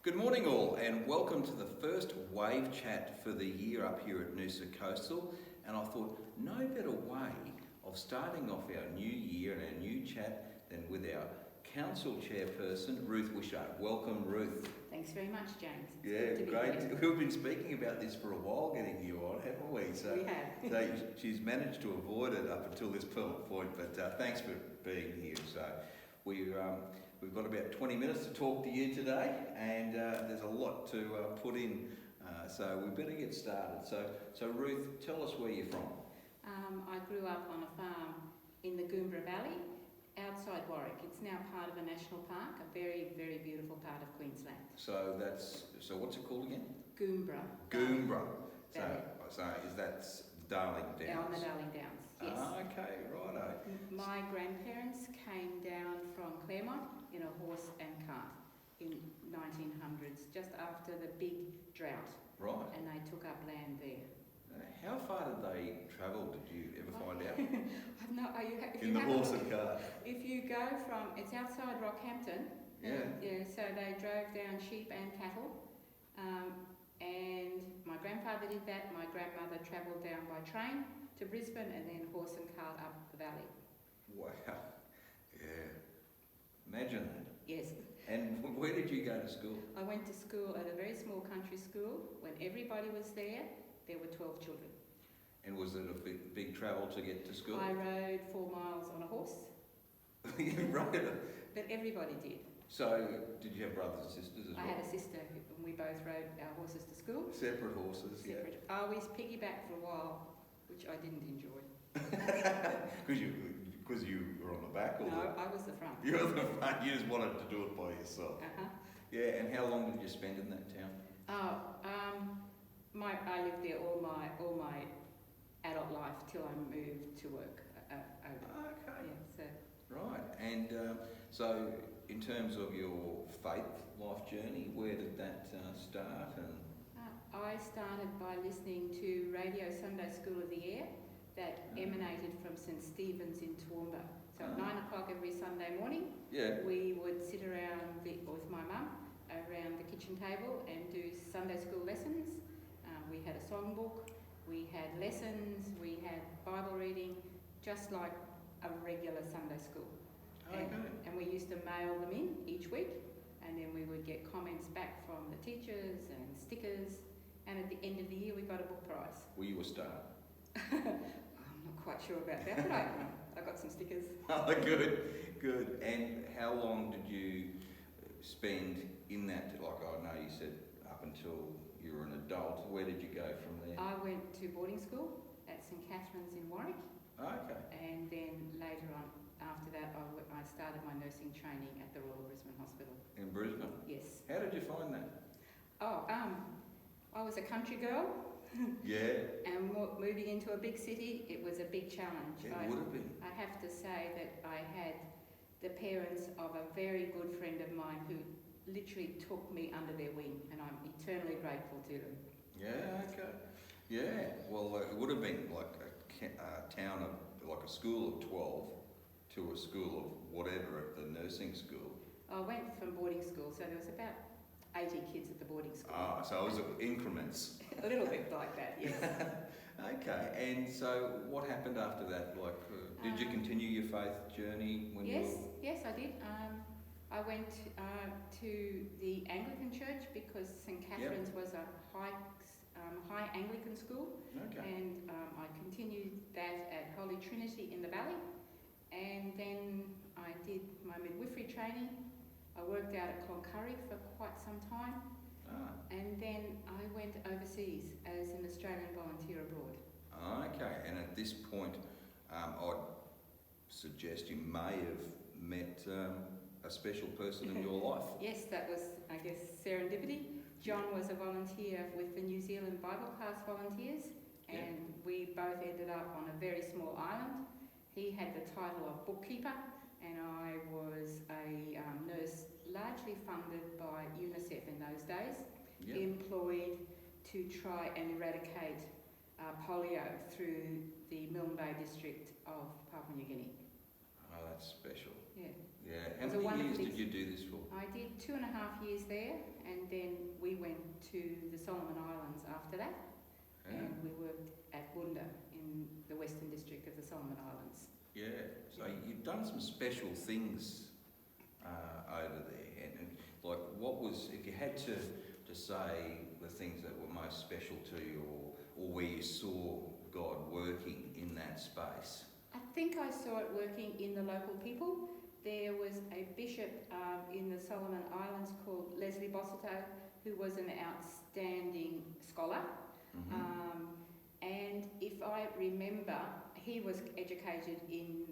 Good morning all, and welcome to the first wave chat for the year up here at Noosa Coastal. And I thought no better way of starting off our new year and our new chat than with our council chairperson, Ruth Wishart. Welcome, Ruth. Thanks very much, James. Yeah, great. We've been speaking about this for a while, getting you on, haven't we? We have. So she's managed to avoid it up until this point, but thanks for being here. So we've got about 20 minutes to talk to you today, and there's a lot to put in, so we better get started. So Ruth, tell us where you're from. I grew up on a farm in the Goomburra Valley, outside Warwick. It's now part of a national park, a very, very beautiful part of Queensland. So what's it called again? Goomburra. Goomburra. Valley. So is that Darling Downs? On the Darling Downs, yes. Okay, righto. My grandparents came down from Claremont in a horse and cart in 1900s, just after the big drought. Right. And they took up land there. How far did they travel, did you ever find out? In the horse and cart? If you go from, it's outside Rockhampton. Yeah. So they drove down sheep and cattle. And my grandfather did that. My grandmother travelled down by train to Brisbane and then horse and cart up the valley. Wow. Yeah. Imagine that. Yes. And where did you go to school? I went to school at a very small country school. When everybody was there were 12 children. And was it a big travel to get to school? I rode 4 miles on a horse. You rode it? But everybody did. So, did you have brothers and sisters as well? I had a sister, and we both rode our horses to school. Separate horses, Separate. Yeah. I always piggybacked for a while, which I didn't enjoy. Because you were on the back? Or no, I was the front. You were the front, you just wanted to do it by yourself. Uh-huh. Yeah, and how long did you spend in that town? I lived there all my adult life till I moved to work over. Okay. Yeah, so. Right, and so in terms of your faith life journey, where did that start? And I started by listening to Radio Sunday School of the Air that emanated from St Stephen's in Toowoomba. So at 9 o'clock every Sunday morning, we would sit around with my mum around the kitchen table and do Sunday school lessons. We had a songbook, we had lessons, we had Bible reading, just like a regular Sunday school. Okay. And we used to mail them in each week, and then we would get comments back from the teachers and stickers, and at the end of the year we got a book prize. Were you a star? I'm not quite sure about that, but I got some stickers. Oh, good. And how long did you spend in that? Like, I know you said up until you were an adult. Where did you go from there? I went to boarding school at St Catherine's in Warwick. Okay. And then later on, after that, I started my nursing training at the Royal Brisbane Hospital. In Brisbane? Yes. How did you find that? I was a country girl. Yeah. And moving into a big city, it was a big challenge. It would have been. I have to say that I had the parents of a very good friend of mine who literally took me under their wing, and I'm eternally grateful to them. Yeah, okay. Yeah, well, it would have been like a town of, like a school of 12 to a school of whatever at the nursing school. I went from boarding school, so there was about 80 kids at the boarding school. So it was increments. A little bit like that, yes. Okay, and so what happened after that? Like, did you continue your faith journey when you were... Yes, I did. I went to the Anglican church because St Catherine's was a high Anglican school. Okay. And I continued that at Holy Trinity in the Valley. And then I did my midwifery training. I worked out at Cloncurry for quite some time. And then I went overseas as an Australian volunteer abroad. Okay, and at this point, I'd suggest you may have met a special person in your life. Yes, that was, I guess, serendipity. John was a volunteer with the New Zealand Bible Class Volunteers, and we both ended up on a very small island. He had the title of bookkeeper, and I was a nurse largely funded by UNICEF in those days, employed to try and eradicate polio through the Milne Bay district of Papua New Guinea. Oh, that's special. Yeah. Yeah. How many years did you do this for? I did 2.5 years there, and then we went to the Solomon Islands after that, and we worked at Goomburra in the Western District of the Solomon Islands. Yeah. So you've done some special things over there, and like, what was, if you had to say the things that were most special to you, or where you saw God working in that space? I think I saw it working in the local people. There was a bishop in the Solomon Islands called Leslie Bossito, who was an outstanding scholar. And if I remember, he was educated in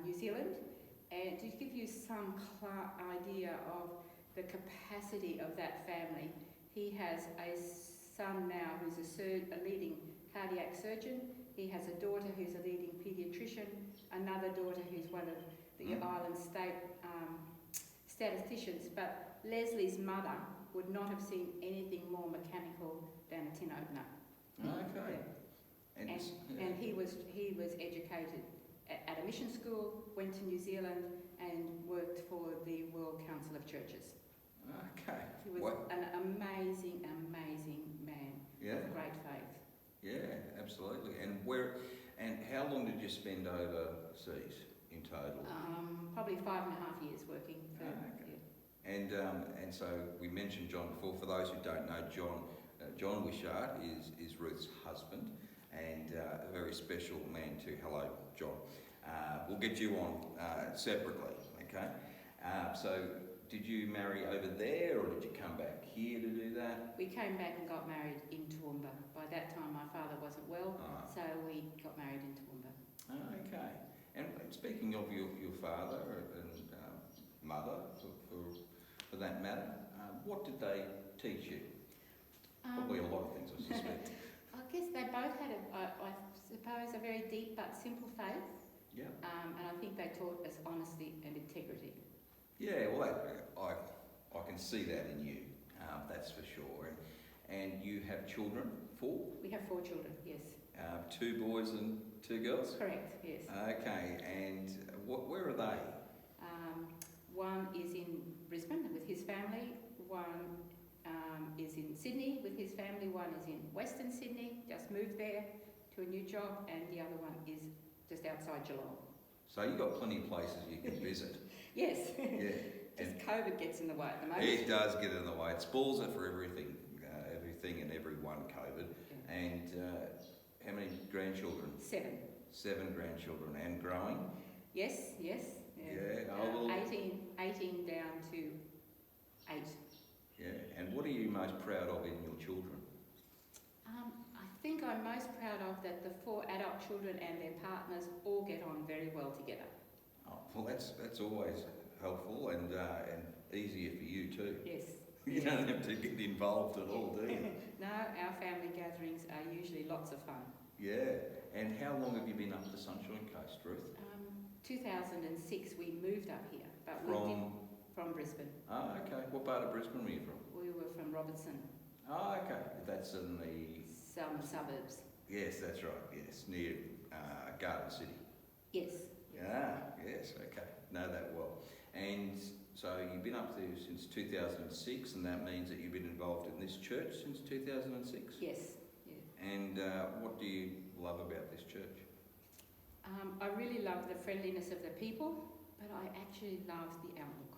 New Zealand. And to give you some idea of the capacity of that family, he has a son now who's a leading cardiac surgeon. He has a daughter who's a leading paediatrician, another daughter who's one of the island state statisticians. But Leslie's mother would not have seen anything more mechanical than a tin opener. Okay. Yeah. And he was educated at a mission school, went to New Zealand and worked for the World Council of Churches. Okay. He was an amazing man with great faith. Yeah, absolutely. And how long did you spend overseas in total? Probably 5.5 years working for. Okay. Yeah. And so we mentioned John before. For those who don't know, John Wishart is Ruth's husband, and a very special man too. Hello, John. We'll get you on separately, okay? So did you marry over there, or did you come back here to do that? We came back and got married in Toowoomba. By that time my father wasn't well, so we got married in Toowoomba. Okay. And speaking of your father and mother, for that matter, what did they teach you? Probably a lot of things, I suspect. I guess they both had, I suppose, a very deep but simple faith. Yeah. And I think they taught us honesty and integrity. Yeah, well, I can see that in you, that's for sure. And you have children, 4? We have 4 children, yes. 2 boys and 2 girls? Correct, yes. Okay, and where are they? One is in Brisbane with his family, one is in Sydney with his family, one is in Western Sydney, just moved there to a new job, and the other one is just outside Geelong. So you've got plenty of places you can visit. Yes. Yeah. Just COVID gets in the way at the moment. It does get in the way. It spoils it for everything and everyone, COVID. Yeah. And how many grandchildren? 7. 7 grandchildren, and growing? Yes. Yeah. 18 down to 8. Yeah. And what are you most proud of in your children? I think I'm most proud of that the 4 adult children and their partners all get on very well together. Oh, well, that's always helpful and easier for you too. Yes. You don't have to get involved at all, do you? No, our family gatherings are usually lots of fun. Yeah. And how long have you been up the Sunshine Coast, Ruth? 2006 we moved up here, but from Brisbane. Oh, okay. What part of Brisbane were you from? We were from Robertson. Oh, okay. That's in the... Some suburbs. Yes, that's right. Yes, near Garden City. Yes. Ah, yes, okay. Know that well. And so you've been up there since 2006, and that means that you've been involved in this church since 2006? Yes. Yeah. And what do you love about this church? I really love the friendliness of the people, but I actually love the outlook.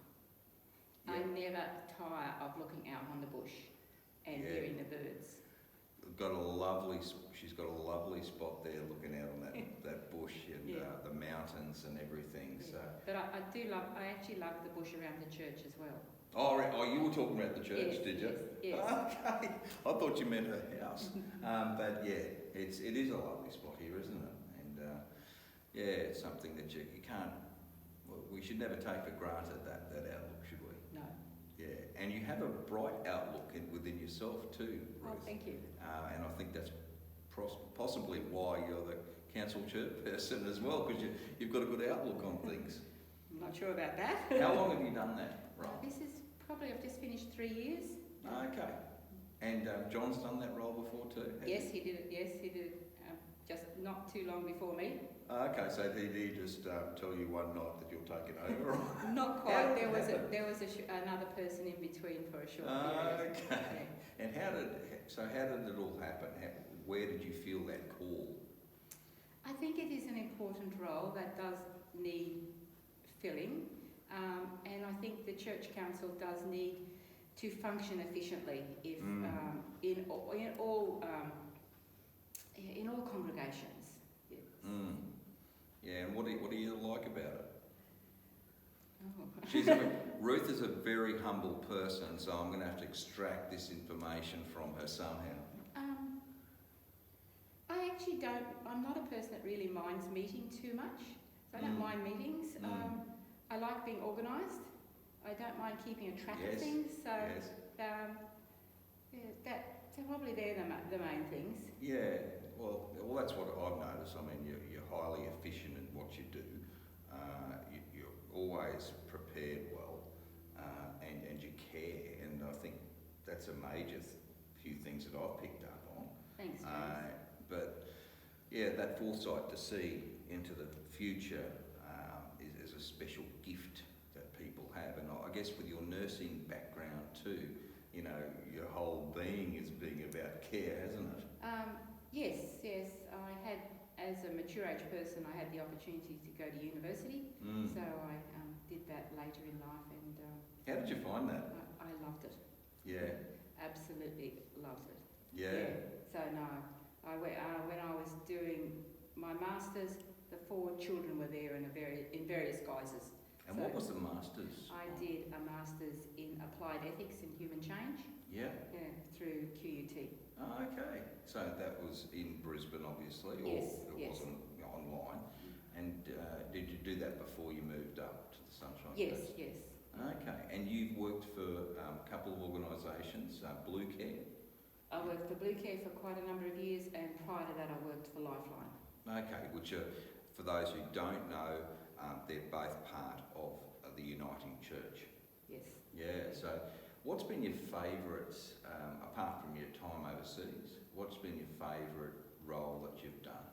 Yeah. I never tire of looking out on the bush and hearing the birds. She's got a lovely spot there looking out on that bush and the mountains and everything. Yeah. So. But I actually love the bush around the church as well. Oh, you were talking about the church, did you? Yes. Okay. I thought you meant her house. But yeah, it is a lovely spot here, isn't it? And it's something that you can't, we should never take for granted that outlook, should we? No. Yeah, and you have a bright outlook within yourself too, Ruth. Oh, thank you. And I think that's possibly why you're the council chairperson as well, because you've got a good outlook on things. I'm not sure about that. How long have you done that role? This is probably, I've just finished 3 years. Okay. And John's done that role before too? Yes, he did it. Yes, he did just not too long before me. Okay, so did he just tell you one night that you're taking over? Not quite. There was another person in between for a short period. Okay. Yeah. And how did it all happen? Where did you feel that call? I think it is an important role that does need filling, and I think the Church Council does need to function efficiently if in all congregations. Yes. Yeah, and what do you like about it? Oh. Ruth is a very humble person, so I'm going to have to extract this information from her somehow. I actually don't. I'm not a person that really minds meeting too much. So I don't mind meetings. I like being organised. I don't mind keeping a track of things. So probably they're the main things. Yeah. Well, that's what I've noticed. I mean, you're highly efficient in what you do. You're always prepared well, and you care. And I think that's a major few things that I've picked up on. Thanks. But yeah, that foresight to see into the future is a special gift that people have. And I guess with your nursing background too, you know, your whole being is being about care, hasn't it? Yes. I had, as a mature age person, I had the opportunity to go to university. So I did that later in life, and how did you find that? I loved it. Yeah. Absolutely loved it. Yeah. So no, when I was doing my masters, the 4 children were there in various guises. And what was the masters? I did a masters in applied ethics and human change. Yeah. Yeah, through QUT. Oh, okay. So that was in Brisbane, obviously, or it wasn't online. And did you do that before you moved up to the Sunshine Coast? Yes. Okay. And you've worked for a couple of organisations, Blue Care? I worked for Blue Care for quite a number of years, and prior to that I worked for Lifeline. Okay, which are, for those who don't know, they're both part of the Uniting Church. Yes. Yeah, so what's been your favourite, apart from your time overseas, what's been your favourite role that you've done?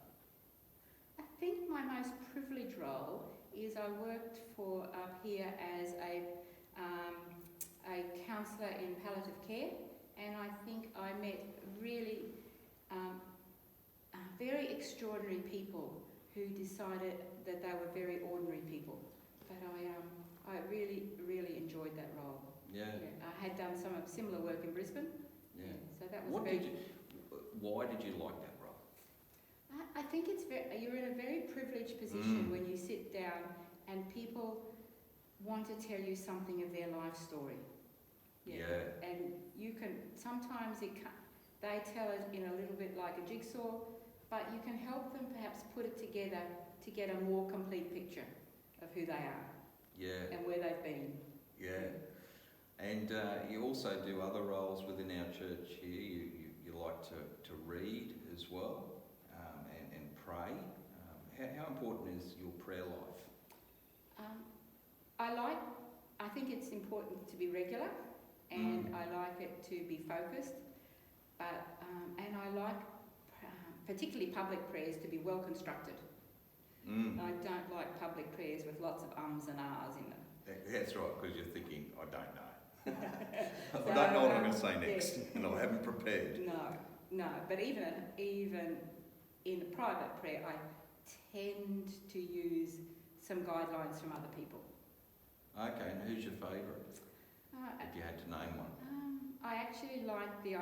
I think my most privileged role is I worked for up here as a counsellor in palliative care, and I think I met really very extraordinary people who decided that they were very ordinary people. But I really enjoyed that role. Yeah. I had done some similar work in Brisbane. Yeah. So that was why did you like that role? I think you're in a very privileged position when you sit down and people want to tell you something of their life story. Yeah. And you can, sometimes they tell it in a little bit like a jigsaw, but you can help them perhaps put it together to get a more complete picture of who they are. Yeah. And where they've been. Yeah. And you also do other roles within our church here. You like to read as well, and pray. How important is your prayer life? I think it's important to be regular, and I like it to be focused, but and I like particularly public prayers to be well constructed. I don't like public prayers with lots of ums and ahs in them. That's right, because you're thinking, I don't know. I don't know what I'm going to say next, and I haven't prepared. No, but even in private prayer, I tend to use some guidelines from other people. Okay, and who's your favourite? If you had to name one. I actually like the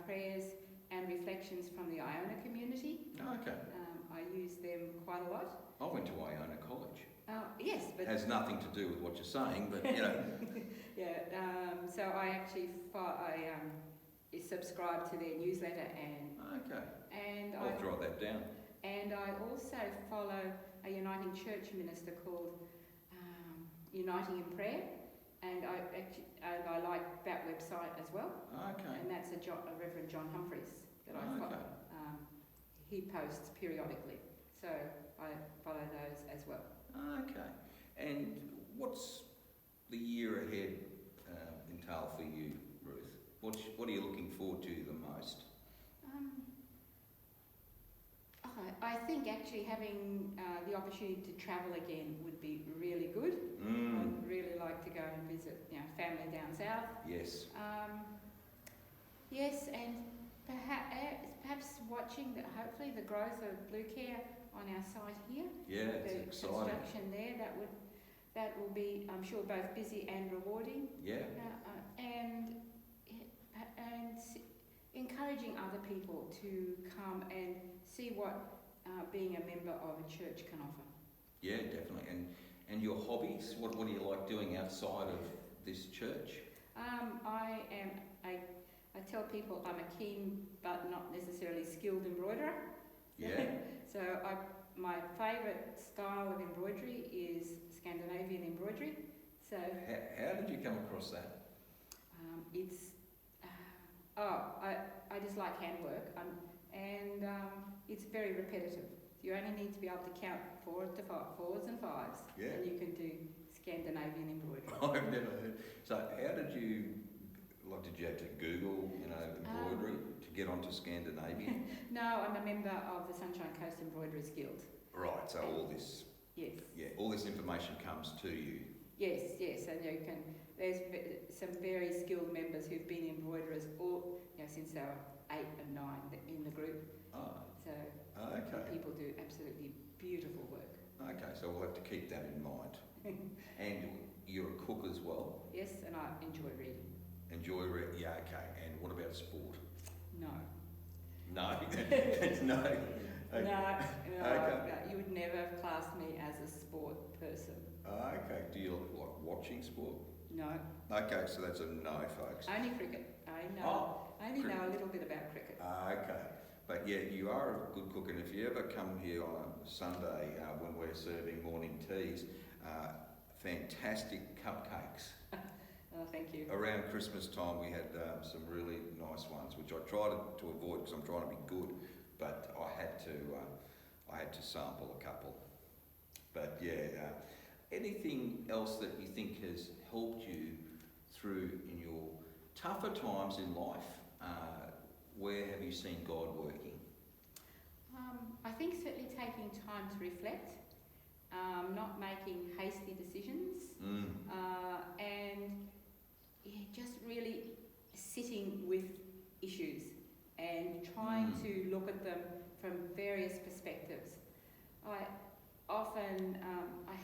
prayers and reflections from the Iona community. Okay. I use them quite a lot. I went to Iona College. Yes, but... It has nothing to do with what you're saying, but, you know. Yeah, so I actually subscribe to their newsletter, and I'll write that down. And I also follow a Uniting Church minister called Uniting in Prayer, and I like that website as well. Okay. And that's a Reverend John Humphreys that I follow. He posts periodically, so I follow those as well. Okay. And what's the year ahead entail for you, Ruth? What are you looking forward to the most? think actually having the opportunity to travel again would be really good. I'd really like to go and visit, family down south. Yes. Yes, and perhaps watching hopefully the growth of Blue Care on our site here. Yeah, it's the exciting. Construction there, that will be, I'm sure, both busy and rewarding. Yeah. And encouraging other people to come and see what being a member of a church can offer. Yeah, definitely. And your hobbies? What do you like doing outside of this church? I tell people I'm a keen but not necessarily skilled embroiderer. Yeah. So my favourite style of embroidery is Scandinavian embroidery. So how did you come across that? I just like handwork, and it's very repetitive. You only need to be able to count forwards and fives, and you can do Scandinavian embroidery. I've never heard. So how did you have to Google, embroidery to get onto Scandinavian? No, I'm a member of the Sunshine Coast Embroiderers Guild. Right, so all this... Yes. Yeah, all this information comes to you. Yes, and there's some very skilled members who've been embroiderers since they were 8 and 9 in the group. So people do absolutely beautiful work. Okay, so we'll have to keep that in mind. And you're a cook as well? Yes, and I enjoy reading. Yeah, okay. And what about sport? No. No? It's no. Okay. No, Okay. You would never have classed me as a sport person. Okay. Do you like watching sport? No. Okay, so that's a no, folks. Only cricket. I know a little bit about cricket. Okay. But yeah, you are a good cook, and if you ever come here on a Sunday when we're serving morning teas, fantastic cupcakes. Oh, thank you. Around Christmas time we had some really nice ones, which I try to avoid because I'm trying to be good, but I had to sample a couple. But yeah, anything else that you think has helped you through in your tougher times in life? Where have you seen God working? I think certainly taking time to reflect, not making hasty decisions, and just really sitting with issues and trying to look at them from various perspectives. I often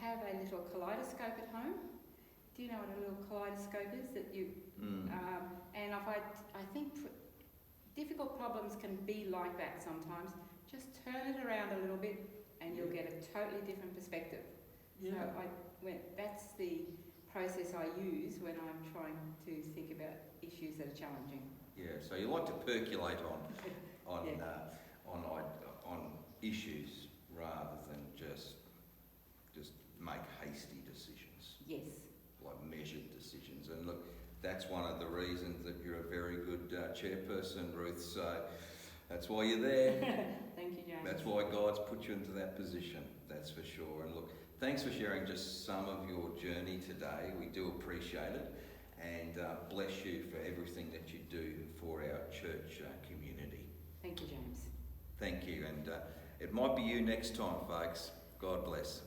have a little kaleidoscope at home. Do you know what a little kaleidoscope is? And I think difficult problems can be like that sometimes. Just turn it around a little bit and you'll get a totally different perspective. Yeah. So that's the process I use when I'm trying to think about issues that are challenging. Yeah, so you like to percolate on issues rather than just make hasty decisions. Yes. Like measured decisions. And look, that's one of the reasons that you're a very good chairperson, Ruth. So that's why you're there. Thank you, James. That's why God's put you into that position. That's for sure. And look, thanks for sharing just some of your journey today. We do appreciate it. And bless you for everything that you do for our church community. Thank you, James. Thank you. And it might be you next time, folks. God bless.